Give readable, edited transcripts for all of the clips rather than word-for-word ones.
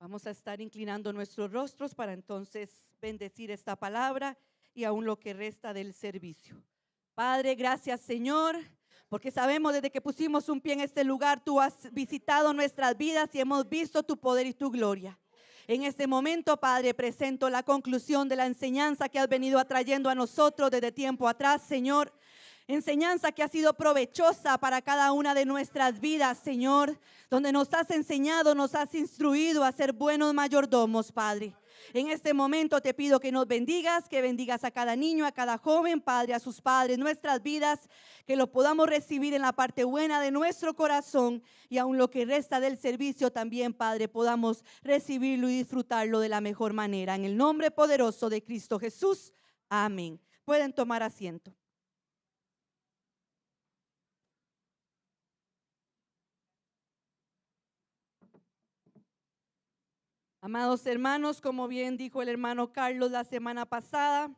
Vamos a estar inclinando nuestros rostros para entonces bendecir esta palabra y aún lo que resta del servicio. Padre, gracias Señor, porque sabemos desde que pusimos un pie en este lugar, tú has visitado nuestras vidas y hemos visto tu poder y tu gloria. En este momento, Padre, presento la conclusión de la enseñanza que has venido atrayendo a nosotros desde tiempo atrás, Señor. Enseñanza que ha sido provechosa para cada una de nuestras vidas, Señor, donde nos has enseñado, nos has instruido a ser buenos mayordomos, Padre. En este momento te pido que nos bendigas, que bendigas a cada niño, a cada joven, Padre, a sus padres, nuestras vidas, que lo podamos recibir en la parte buena de nuestro corazón y aun lo que resta del servicio también, Padre, podamos recibirlo y disfrutarlo de la mejor manera. En el nombre poderoso de Cristo Jesús, amén. Pueden tomar asiento. Amados hermanos, como bien dijo el hermano Carlos la semana pasada,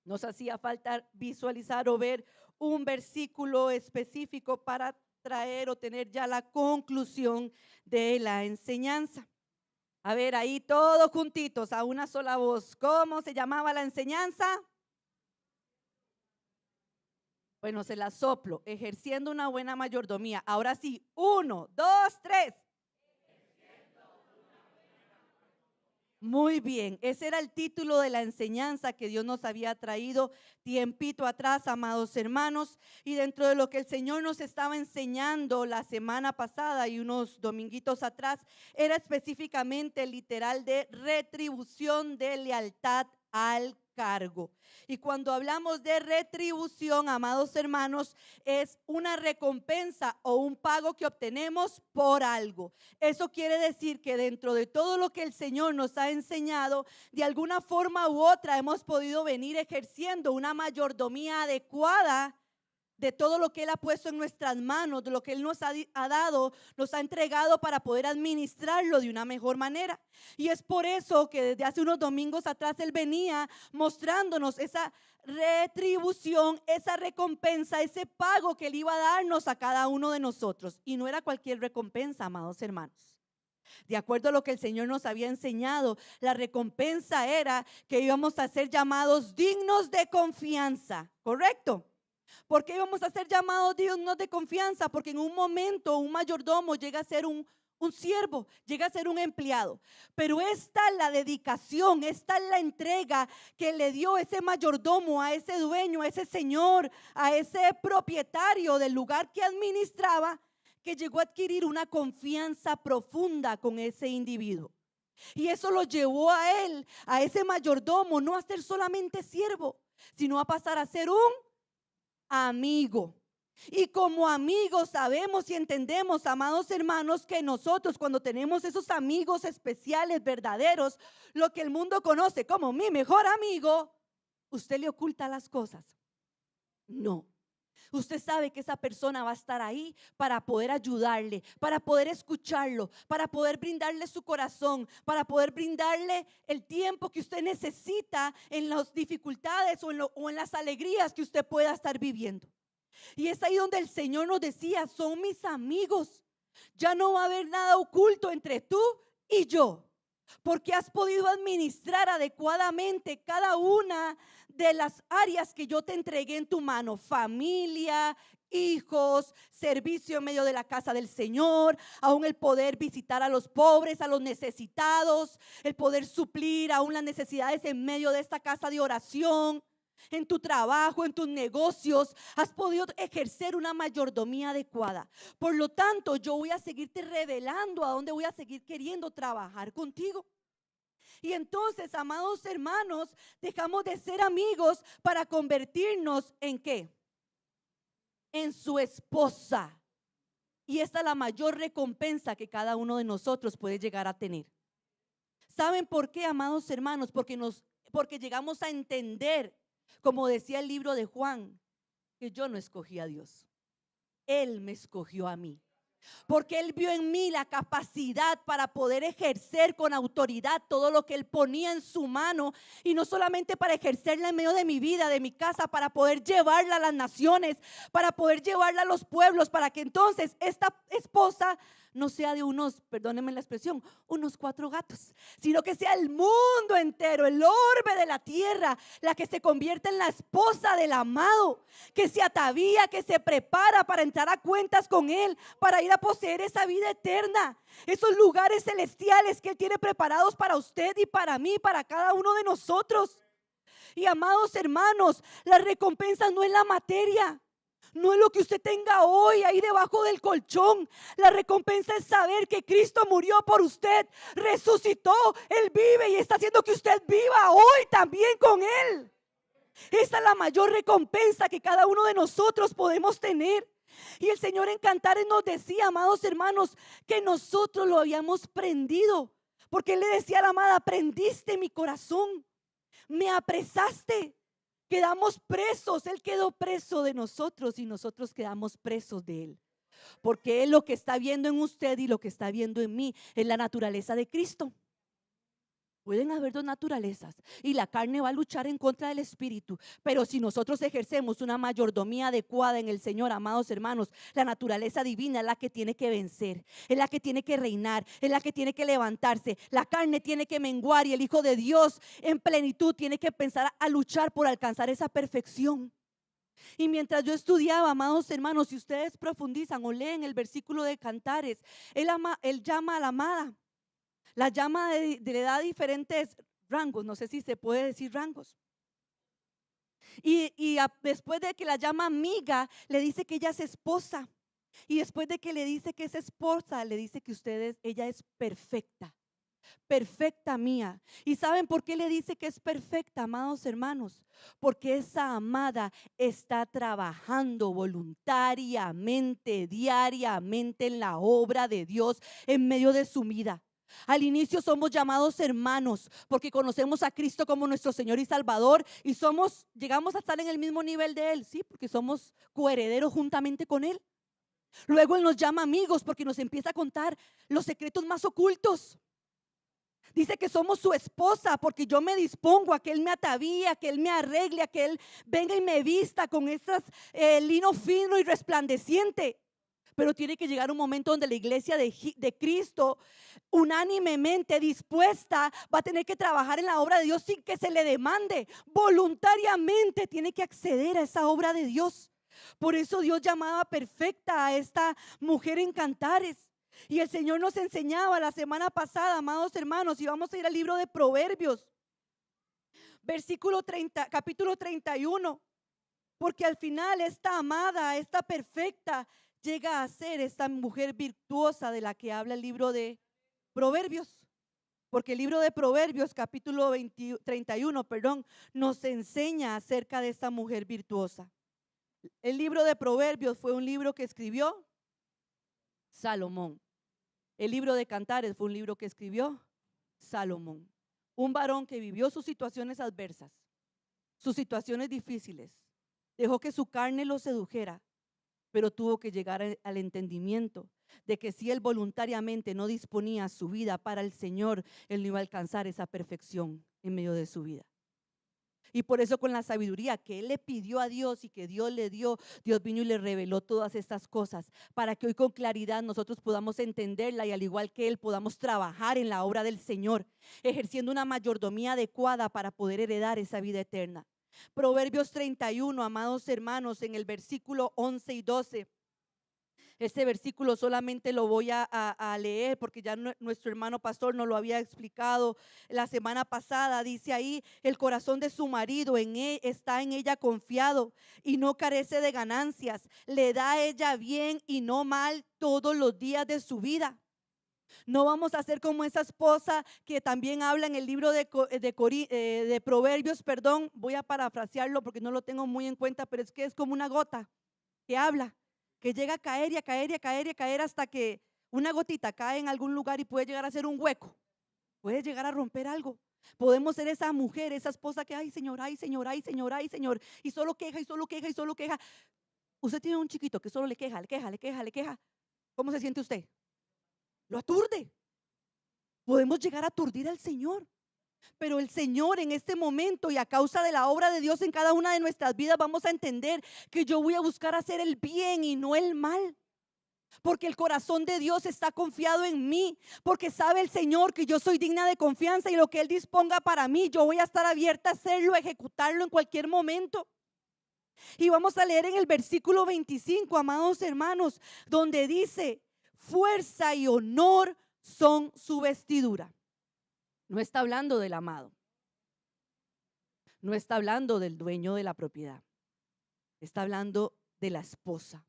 nos hacía falta visualizar o ver un versículo específico para traer o tener ya la conclusión de la enseñanza. A ver, ahí todos juntitos a una sola voz. ¿Cómo se llamaba la enseñanza? Bueno, se la soplo, ejerciendo una buena mayordomía. Ahora sí, 1, 2, 3. Muy bien, ese era el título de la enseñanza que Dios nos había traído tiempito atrás, amados hermanos, y dentro de lo que el Señor nos estaba enseñando la semana pasada y unos dominguitos atrás, era específicamente literal de retribución de lealtad al cargo. Y cuando hablamos de retribución, amados hermanos, es una recompensa o un pago que obtenemos por algo. Eso quiere decir que dentro de todo lo que el Señor nos ha enseñado, de alguna forma u otra hemos podido venir ejerciendo una mayordomía adecuada de todo lo que Él ha puesto en nuestras manos, de lo que Él nos ha dado, nos ha entregado para poder administrarlo de una mejor manera. Y es por eso que desde hace unos domingos atrás Él venía mostrándonos esa retribución, esa recompensa, ese pago que Él iba a darnos a cada uno de nosotros. Y no era cualquier recompensa, amados hermanos. De acuerdo a lo que el Señor nos había enseñado, la recompensa era que íbamos a ser llamados dignos de confianza, ¿correcto? ¿Por qué íbamos a ser llamados dignos de confianza? Porque en un momento un mayordomo llega a ser un siervo, llega a ser un empleado. Pero esta es la dedicación, esta es la entrega que le dio ese mayordomo a ese dueño, a ese señor, a ese propietario del lugar que administraba, que llegó a adquirir una confianza profunda con ese individuo. Y eso lo llevó a él, a ese mayordomo, no a ser solamente siervo, sino a pasar a ser un amigo. Y como amigos sabemos y entendemos, amados hermanos, que nosotros cuando tenemos esos amigos especiales, verdaderos, lo que el mundo conoce como mi mejor amigo, ¿usted le oculta las cosas? No. Usted sabe que esa persona va a estar ahí para poder ayudarle, para poder escucharlo, para poder brindarle su corazón, para poder brindarle el tiempo que usted necesita en las dificultades o en las alegrías que usted pueda estar viviendo. Y es ahí donde el Señor nos decía, son mis amigos. Ya no va a haber nada oculto entre tú y yo, porque has podido administrar adecuadamente cada una de las áreas que yo te entregué en tu mano: familia, hijos, servicio en medio de la casa del Señor, aún el poder visitar a los pobres, a los necesitados, el poder suplir aún las necesidades en medio de esta casa de oración. En tu trabajo, en tus negocios, has podido ejercer una mayordomía adecuada. Por lo tanto, yo voy a seguirte revelando a dónde voy a seguir queriendo trabajar contigo. Y entonces, amados hermanos, dejamos de ser amigos para convertirnos ¿en qué? En su esposa. Y esta es la mayor recompensa que cada uno de nosotros puede llegar a tener. ¿Saben por qué, amados hermanos? Porque llegamos a entender, como decía el libro de Juan, que yo no escogí a Dios. Él me escogió a mí. Porque Él vio en mí la capacidad para poder ejercer con autoridad todo lo que Él ponía en su mano. Y no solamente para ejercerla en medio de mi vida, de mi casa, para poder llevarla a las naciones, para poder llevarla a los pueblos, para que entonces esta esposa no sea de unos, perdónenme la expresión, unos 4 gatos, sino que sea el mundo entero, el orbe de la tierra, la que se convierte en la esposa del amado, que se atavía, que se prepara para entrar a cuentas con Él, para ir a poseer esa vida eterna, esos lugares celestiales que Él tiene preparados para usted y para mí, para cada uno de nosotros. Y amados hermanos, la recompensa no es la materia. No es lo que usted tenga hoy ahí debajo del colchón. La recompensa es saber que Cristo murió por usted, resucitó, Él vive y está haciendo que usted viva hoy también con Él. Esta es la mayor recompensa que cada uno de nosotros podemos tener. Y el Señor en Cantares nos decía, amados hermanos, que nosotros lo habíamos prendido, porque Él le decía a la amada: prendiste mi corazón, me apresaste. Quedamos presos, Él quedó preso de nosotros y nosotros quedamos presos de Él. Porque Él lo que está viendo en usted y lo que está viendo en mí es la naturaleza de Cristo. Pueden haber dos naturalezas y la carne va a luchar en contra del espíritu, pero si nosotros ejercemos una mayordomía adecuada en el Señor, amados hermanos, la naturaleza divina es la que tiene que vencer, es la que tiene que reinar, es la que tiene que levantarse. La carne tiene que menguar y el Hijo de Dios en plenitud tiene que pensar a luchar por alcanzar esa perfección. Y mientras yo estudiaba, amados hermanos, si ustedes profundizan o leen el versículo de Cantares, él llama a la amada. La llama le da diferentes rangos, no sé si se puede decir rangos. Después de que la llama amiga, le dice que ella es esposa. Y después de que le dice que es esposa, le dice que ella es perfecta. Perfecta mía. ¿Y saben por qué le dice que es perfecta, amados hermanos? Porque esa amada está trabajando voluntariamente, diariamente en la obra de Dios en medio de su vida. Al inicio somos llamados hermanos porque conocemos a Cristo como nuestro Señor y Salvador y llegamos a estar en el mismo nivel de Él, sí, porque somos coherederos juntamente con Él. Luego Él nos llama amigos porque nos empieza a contar los secretos más ocultos. Dice que somos su esposa porque yo me dispongo a que Él me atavíe, a que Él me arregle, a que Él venga y me vista con esas lino fino y resplandeciente. Pero tiene que llegar un momento donde la iglesia de Cristo, unánimemente dispuesta, va a tener que trabajar en la obra de Dios sin que se le demande. Voluntariamente tiene que acceder a esa obra de Dios. Por eso Dios llamaba perfecta a esta mujer en Cantares. Y el Señor nos enseñaba la semana pasada, amados hermanos, y vamos a ir al libro de Proverbios, capítulo 31. Porque al final esta amada, esta perfecta, llega a ser esta mujer virtuosa de la que habla el libro de Proverbios. Porque el libro de Proverbios, capítulo 31, nos enseña acerca de esta mujer virtuosa. El libro de Proverbios fue un libro que escribió Salomón. El libro de Cantares fue un libro que escribió Salomón. Un varón que vivió sus situaciones adversas, sus situaciones difíciles. Dejó que su carne lo sedujera, pero tuvo que llegar al entendimiento de que si él voluntariamente no disponía su vida para el Señor, él no iba a alcanzar esa perfección en medio de su vida. Y por eso con la sabiduría que él le pidió a Dios y que Dios le dio, Dios vino y le reveló todas estas cosas para que hoy con claridad nosotros podamos entenderla y al igual que él podamos trabajar en la obra del Señor, ejerciendo una mayordomía adecuada para poder heredar esa vida eterna. Proverbios 31, amados hermanos, en el versículo 11 y 12. Este versículo solamente lo voy a leer porque ya nuestro hermano pastor nos lo había explicado la semana pasada. Dice ahí: el corazón de su marido está en ella confiado y no carece de ganancias. Le da a ella bien y no mal todos los días de su vida. No vamos a ser como esa esposa que también habla en el libro de Proverbios, voy a parafrasearlo porque no lo tengo muy en cuenta, pero es que es como una gota que habla, que llega a caer y a caer y a caer y a caer hasta que una gotita cae en algún lugar y puede llegar a ser un hueco, puede llegar a romper algo. Podemos ser esa mujer, esa esposa que ay Señor, ay Señor, ay Señor, ay Señor, y solo queja y solo queja y solo queja. Usted tiene un chiquito que solo le queja, le queja, le queja, le queja. ¿Cómo se siente usted? Lo aturde. Podemos llegar a aturdir al Señor. Pero el Señor en este momento y a causa de la obra de Dios en cada una de nuestras vidas vamos a entender que yo voy a buscar hacer el bien y no el mal. porque el corazón de Dios está confiado en mí, porque sabe el Señor que yo soy digna de confianza y lo que Él disponga para mí, yo voy a estar abierta a hacerlo, a ejecutarlo en cualquier momento. Y vamos a leer en el versículo 25, amados hermanos, donde dice: fuerza y honor son su vestidura. No está hablando del amado, no está hablando del dueño de la propiedad, está hablando de la esposa.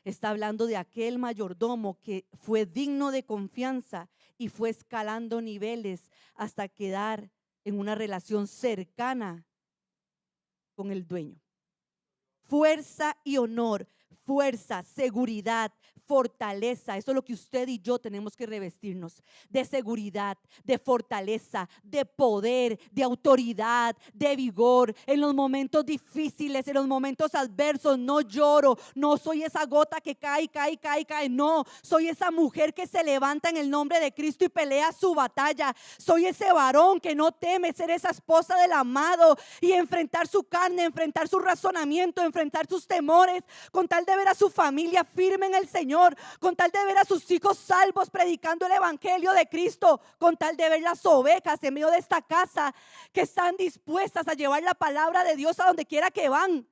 Está hablando de aquel mayordomo que fue digno de confianza y fue escalando niveles hasta quedar en una relación cercana con el dueño. Fuerza y honor, fuerza, seguridad, fortaleza. Eso es lo que usted y yo tenemos que revestirnos: de seguridad, de fortaleza, de poder, de autoridad, de vigor. En los momentos difíciles, en los momentos adversos, no lloro, no soy esa gota que cae, no, soy esa mujer que se levanta en el nombre de Cristo y pelea su batalla. Soy ese varón que no teme ser esa esposa del amado y enfrentar su carne, enfrentar su razonamiento, enfrentar sus temores, con tal de ver a su familia firme en el Señor, con tal de ver a sus hijos salvos predicando el evangelio de Cristo, con tal de ver las ovejas en medio de esta casa que están dispuestas a llevar la palabra de Dios a donde quiera que van.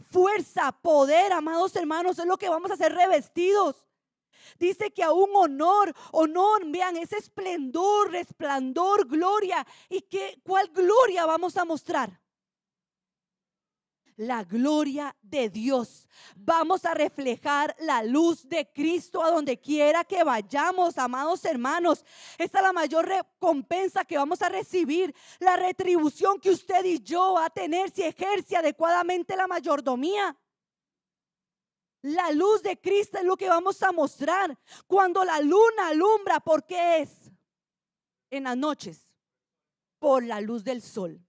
Fuerza, poder, amados hermanos, es lo que vamos a ser revestidos. Dice que aún honor, vean, ese esplendor, resplandor, gloria. ¿Y cuál gloria vamos a mostrar? La gloria de Dios. Vamos a reflejar la luz de Cristo a donde quiera que vayamos, amados hermanos. Esta es la mayor recompensa que vamos a recibir, la retribución que usted y yo va a tener si ejerce adecuadamente la mayordomía. La luz de Cristo es lo que vamos a mostrar. Cuando la luna alumbra, ¿por qué es? En las noches, por la luz del sol.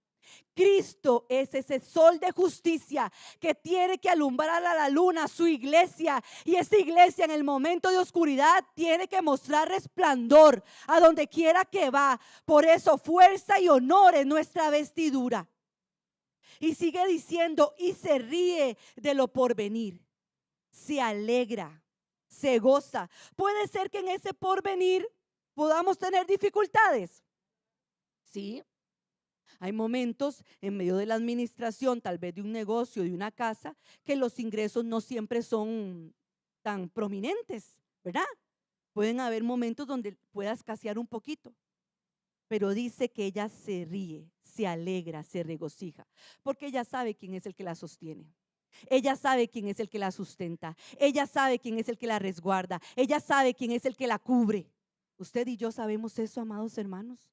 Cristo es ese sol de justicia que tiene que alumbrar a la luna, su iglesia, y esa iglesia en el momento de oscuridad tiene que mostrar resplandor a donde quiera que va. Por eso fuerza y honor es nuestra vestidura. Y sigue diciendo: y se ríe de lo porvenir, se alegra, se goza. Puede ser que en ese porvenir podamos tener dificultades. Sí. Hay momentos en medio de la administración, tal vez de un negocio, de una casa, que los ingresos no siempre son tan prominentes, ¿verdad? Pueden haber momentos donde pueda escasear un poquito, pero dice que ella se ríe, se alegra, se regocija, porque ella sabe quién es el que la sostiene. Ella sabe quién es el que la sustenta. Ella sabe quién es el que la resguarda. Ella sabe quién es el que la cubre. Usted y yo sabemos eso, amados hermanos.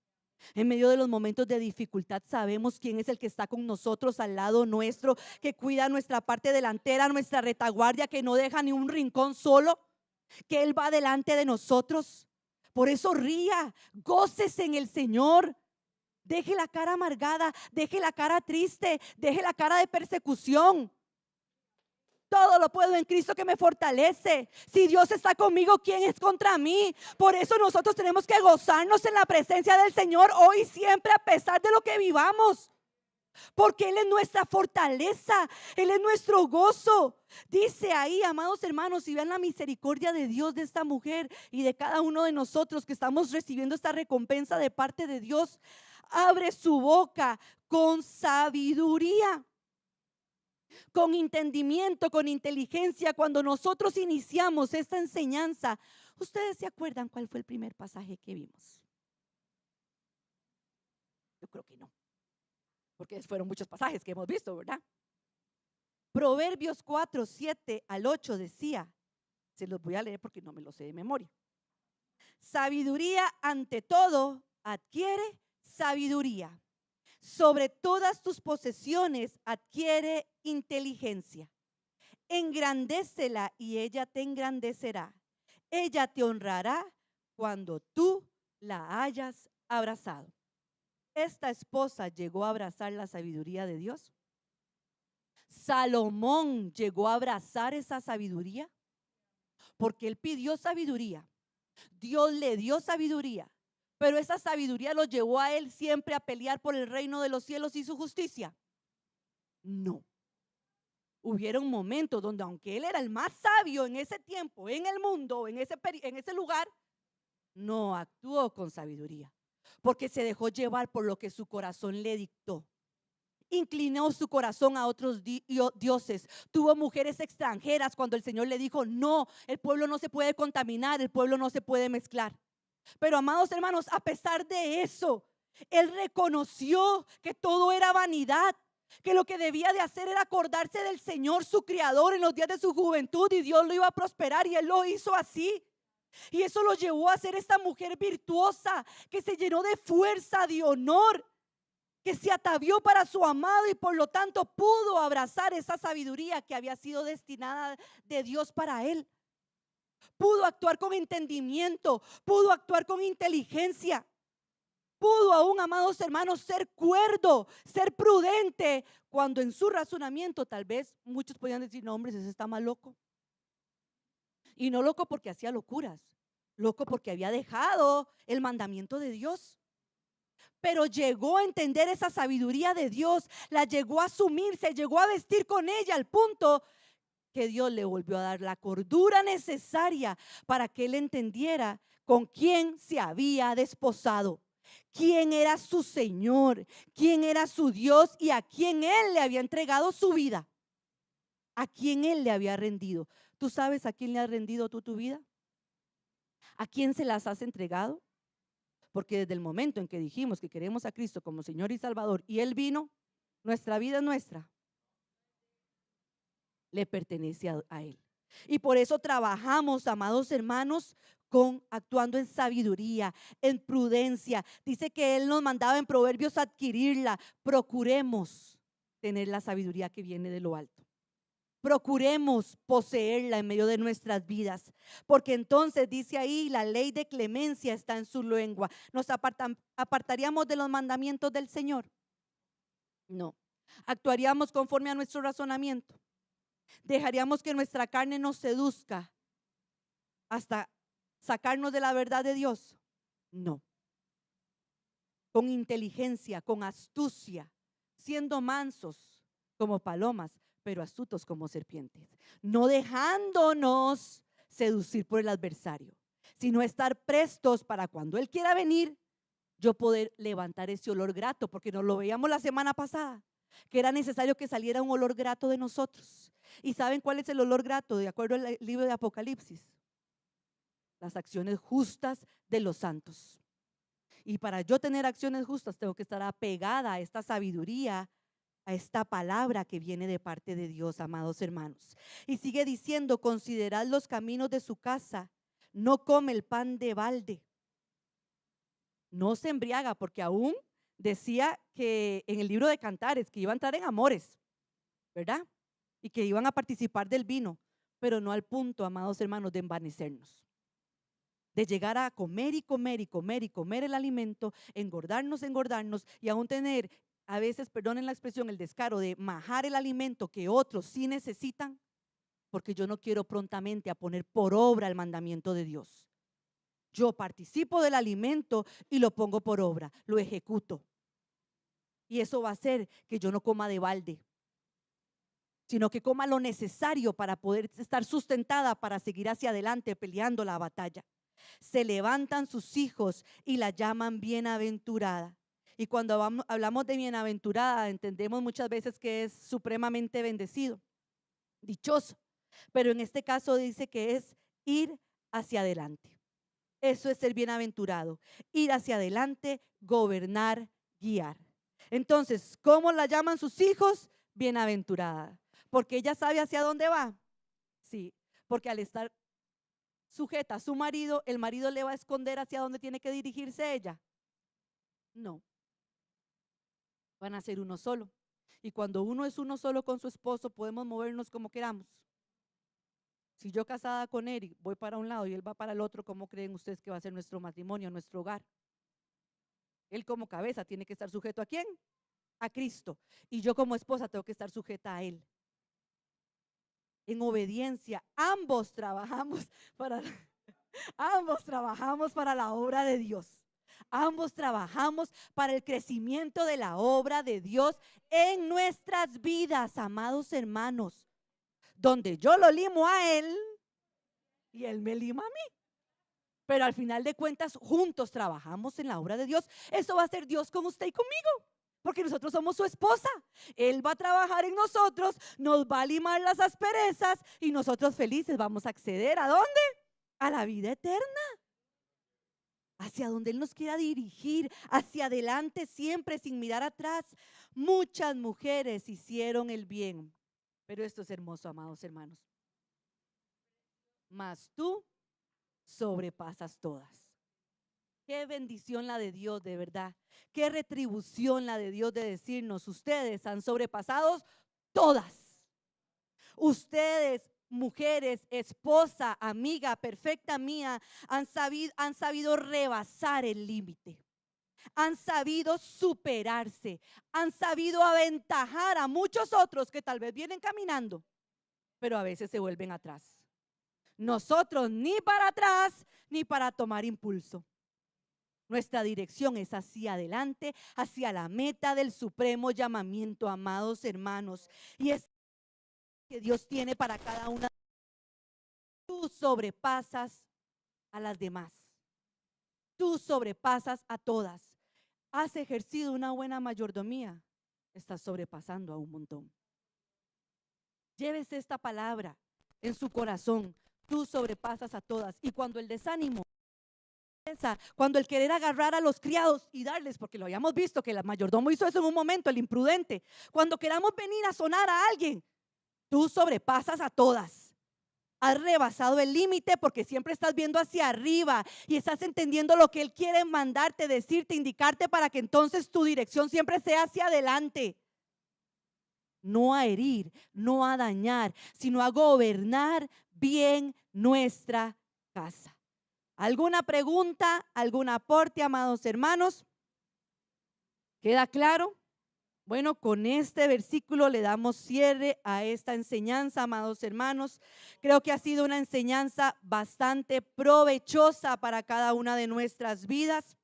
En medio de los momentos de dificultad sabemos quién es el que está con nosotros al lado nuestro, que cuida nuestra parte delantera, nuestra retaguardia, que no deja ni un rincón solo, que Él va delante de nosotros. Por eso ría, gócese en el Señor. Deje la cara amargada, deje la cara triste, deje la cara de persecución. Todo lo puedo en Cristo que me fortalece. Si Dios está conmigo, ¿quién es contra mí? Por eso nosotros tenemos que gozarnos en la presencia del Señor hoy y siempre, a pesar de lo que vivamos, porque Él es nuestra fortaleza, Él es nuestro gozo. Dice ahí, amados hermanos, y vean la misericordia de Dios de esta mujer y de cada uno de nosotros que estamos recibiendo esta recompensa de parte de Dios. Abre su boca con sabiduría, con entendimiento, con inteligencia. Cuando nosotros iniciamos esta enseñanza, ¿ustedes se acuerdan cuál fue el primer pasaje que vimos? Yo creo que no, porque fueron muchos pasajes que hemos visto, ¿verdad? Proverbios 4, 7 al 8 decía, se los voy a leer porque no me lo sé de memoria: sabiduría ante todo adquiere sabiduría. Sobre todas tus posesiones adquiere inteligencia. Engrandécela y ella te engrandecerá. Ella te honrará cuando tú la hayas abrazado. Esta esposa llegó a abrazar la sabiduría de Dios. Salomón llegó a abrazar esa sabiduría, porque él pidió sabiduría. Dios le dio sabiduría, pero esa sabiduría lo llevó a él siempre a pelear por el reino de los cielos y su justicia. No. hubieron momentos donde, aunque él era el más sabio en ese tiempo, en el mundo, en ese lugar, no actuó con sabiduría, porque se dejó llevar por lo que su corazón le dictó. Inclinó su corazón a otros dioses. Tuvo mujeres extranjeras cuando el Señor le dijo: no, el pueblo no se puede contaminar, el pueblo no se puede mezclar. Pero, amados hermanos, a pesar de eso, él reconoció que todo era vanidad, que lo que debía de hacer era acordarse del Señor, su Creador, en los días de su juventud, y Dios lo iba a prosperar, y él lo hizo así. Y eso lo llevó a ser esta mujer virtuosa, que se llenó de fuerza, de honor, que se atavió para su amado, y por lo tanto pudo abrazar esa sabiduría que había sido destinada de Dios para él. Pudo actuar con entendimiento, pudo actuar con inteligencia, pudo aún, amados hermanos, ser cuerdo, ser prudente, cuando en su razonamiento tal vez muchos podían decir: no, hombre, ese está más loco. Y no loco porque hacía locuras, loco porque había dejado el mandamiento de Dios. Pero llegó a entender esa sabiduría de Dios, la llegó a asumir, se llegó a vestir con ella, al punto que Dios le volvió a dar la cordura necesaria para que él entendiera con quién se había desposado, quién era su Señor, quién era su Dios, y a quién él le había entregado su vida, a quién él le había rendido. ¿Tú sabes a quién le has rendido tú tu vida? ¿A quién se las has entregado? Porque desde el momento en que dijimos que queremos a Cristo como Señor y Salvador, y Él vino, nuestra vida es nuestra, le pertenece a Él. Y por eso trabajamos, amados hermanos, actuando en sabiduría, en prudencia. Dice que Él nos mandaba en Proverbios adquirirla. Procuremos tener la sabiduría que viene de lo alto. Procuremos poseerla en medio de nuestras vidas, porque entonces dice ahí: la ley de clemencia está en su lengua. ¿Nos apartaríamos de los mandamientos del Señor? No. ¿Actuaríamos conforme a nuestro razonamiento? ¿Dejaríamos que nuestra carne nos seduzca hasta sacarnos de la verdad de Dios? No. Con inteligencia, con astucia, siendo mansos como palomas, pero astutos como serpientes, no dejándonos seducir por el adversario, sino estar prestos para cuando Él quiera venir, yo poder levantar ese olor grato, porque nos lo veíamos la semana pasada, que era necesario que saliera un olor grato de nosotros. ¿Y saben cuál es el olor grato? De acuerdo al libro de Apocalipsis: las acciones justas de los santos. Y para yo tener acciones justas, tengo que estar apegada a esta sabiduría, a esta palabra que viene de parte de Dios, amados hermanos. Y sigue diciendo: considerad los caminos de su casa, no come el pan de balde, no se embriaga, porque aún decía que en el libro de Cantares que iba a entrar en amores, ¿verdad? Y que iban a participar del vino, pero no al punto, amados hermanos, de envanecernos, de llegar a comer y comer y comer y comer el alimento, engordarnos y aún tener, a veces, perdonen la expresión, el descaro de majar el alimento que otros sí necesitan, porque yo no quiero prontamente a poner por obra el mandamiento de Dios. Yo participo del alimento y lo pongo por obra, lo ejecuto. Y eso va a hacer que yo no coma de balde, sino que coma lo necesario para poder estar sustentada, para seguir hacia adelante peleando la batalla. Se levantan sus hijos y la llaman bienaventurada. Y cuando hablamos de bienaventurada, entendemos muchas veces que es supremamente bendecido, dichoso. Pero en este caso dice que es ir hacia adelante. Eso es ser bienaventurado, ir hacia adelante, gobernar, guiar. Entonces, ¿cómo la llaman sus hijos? Bienaventurada. ¿Porque ella sabe hacia dónde va? Sí, porque al estar sujeta a su marido, ¿el marido le va a esconder hacia dónde tiene que dirigirse ella? No. Van a ser uno solo. Y cuando uno es uno solo con su esposo, podemos movernos como queramos. Si yo casada con Eric voy para un lado y él va para el otro, ¿cómo creen ustedes que va a ser nuestro matrimonio, nuestro hogar? Él como cabeza tiene que estar sujeto ¿a quién? A Cristo. Y yo como esposa tengo que estar sujeta a Él. En obediencia, ambos trabajamos para la obra de Dios. Ambos trabajamos para el crecimiento de la obra de Dios en nuestras vidas, amados hermanos. donde yo lo limo a Él y Él me lima a mí. Pero al final de cuentas, juntos trabajamos en la obra de Dios. Eso va a ser Dios con usted y conmigo, porque nosotros somos su esposa. Él va a trabajar en nosotros, nos va a limar las asperezas y nosotros felices vamos a acceder ¿a dónde? A la vida eterna. Hacia donde Él nos quiera dirigir, hacia adelante siempre sin mirar atrás. Muchas mujeres hicieron el bien, pero esto es hermoso, amados hermanos. Mas tú sobrepasas todas. Qué bendición la de Dios, de verdad. Qué retribución la de Dios de decirnos, ustedes han sobrepasado todas. Ustedes, mujeres, esposa, amiga, perfecta mía, han sabido rebasar el límite. Han sabido superarse. Han sabido aventajar a muchos otros que tal vez vienen caminando, pero a veces se vuelven atrás. Nosotros ni para atrás ni para tomar impulso. Nuestra dirección es hacia adelante, hacia la meta del supremo llamamiento, amados hermanos. Y es que Dios tiene para cada una. Tú sobrepasas a las demás. Tú sobrepasas a todas. Has ejercido una buena mayordomía. Estás sobrepasando a un montón. Llévese esta palabra en su corazón. Tú sobrepasas a todas. Y cuando el desánimo, cuando el querer agarrar a los criados y darles, porque lo habíamos visto que el mayordomo hizo eso en un momento, el imprudente, cuando queramos venir a sonar a alguien, tú sobrepasas a todas. Has rebasado el límite porque siempre estás viendo hacia arriba y estás entendiendo lo que Él quiere mandarte, decirte, indicarte, para que entonces tu dirección siempre sea hacia adelante. No a herir, no a dañar, sino a gobernar bien nuestra casa. ¿Alguna pregunta, algún aporte, amados hermanos? ¿Queda claro? Bueno, con este versículo le damos cierre a esta enseñanza, amados hermanos. Creo que ha sido una enseñanza bastante provechosa para cada una de nuestras vidas.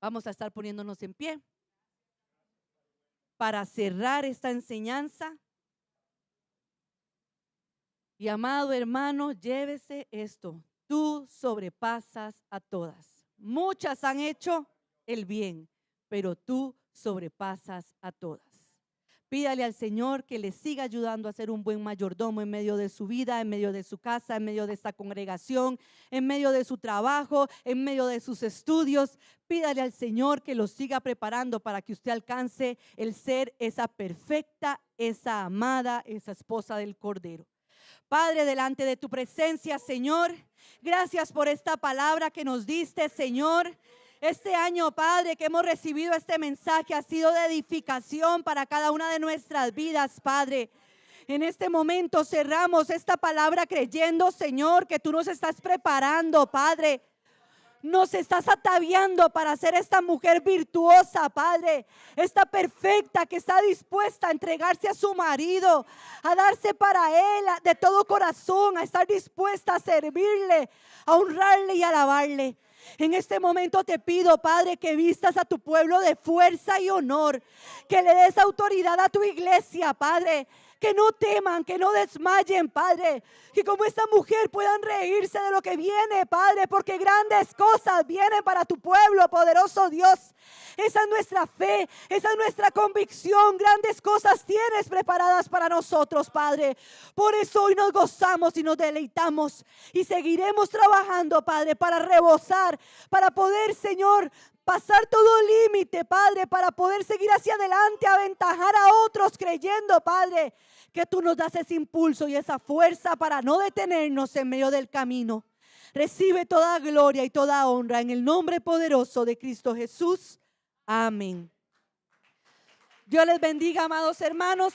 Vamos a estar poniéndonos en pie para cerrar esta enseñanza. Y amado hermano, llévese esto. Tú sobrepasas a todas. Muchas han hecho el bien, pero tú sobrepasas a todas. Pídale al Señor que le siga ayudando a ser un buen mayordomo en medio de su vida, en medio de su casa, en medio de esta congregación, en medio de su trabajo, en medio de sus estudios. Pídale al Señor que lo siga preparando para que usted alcance el ser esa perfecta, esa amada, esa esposa del Cordero. Padre, delante de tu presencia, Señor, gracias por esta palabra que nos diste, Señor. Este año, Padre, que hemos recibido este mensaje ha sido de edificación para cada una de nuestras vidas, Padre. En este momento cerramos esta palabra creyendo, Señor, que tú nos estás preparando, Padre. Nos estás ataviando para ser esta mujer virtuosa, Padre, esta perfecta que está dispuesta a entregarse a su marido, a darse para él de todo corazón, a estar dispuesta a servirle, a honrarle y alabarle. En este momento te pido, Padre, que vistas a tu pueblo de fuerza y honor, que le des autoridad a tu iglesia, Padre. Que no teman, que no desmayen, Padre. Que como esta mujer puedan reírse de lo que viene, Padre, porque grandes cosas vienen para tu pueblo, poderoso Dios. Esa es nuestra fe, esa es nuestra convicción. Grandes cosas tienes preparadas para nosotros, Padre. Por eso hoy nos gozamos y nos deleitamos y seguiremos trabajando, Padre, para rebosar, para poder, Señor, pasar todo límite, Padre, para poder seguir hacia adelante, aventajar a otros creyendo, Padre, que tú nos das ese impulso y esa fuerza para no detenernos en medio del camino. Recibe toda gloria y toda honra en el nombre poderoso de Cristo Jesús. Amén. Dios les bendiga, amados hermanos.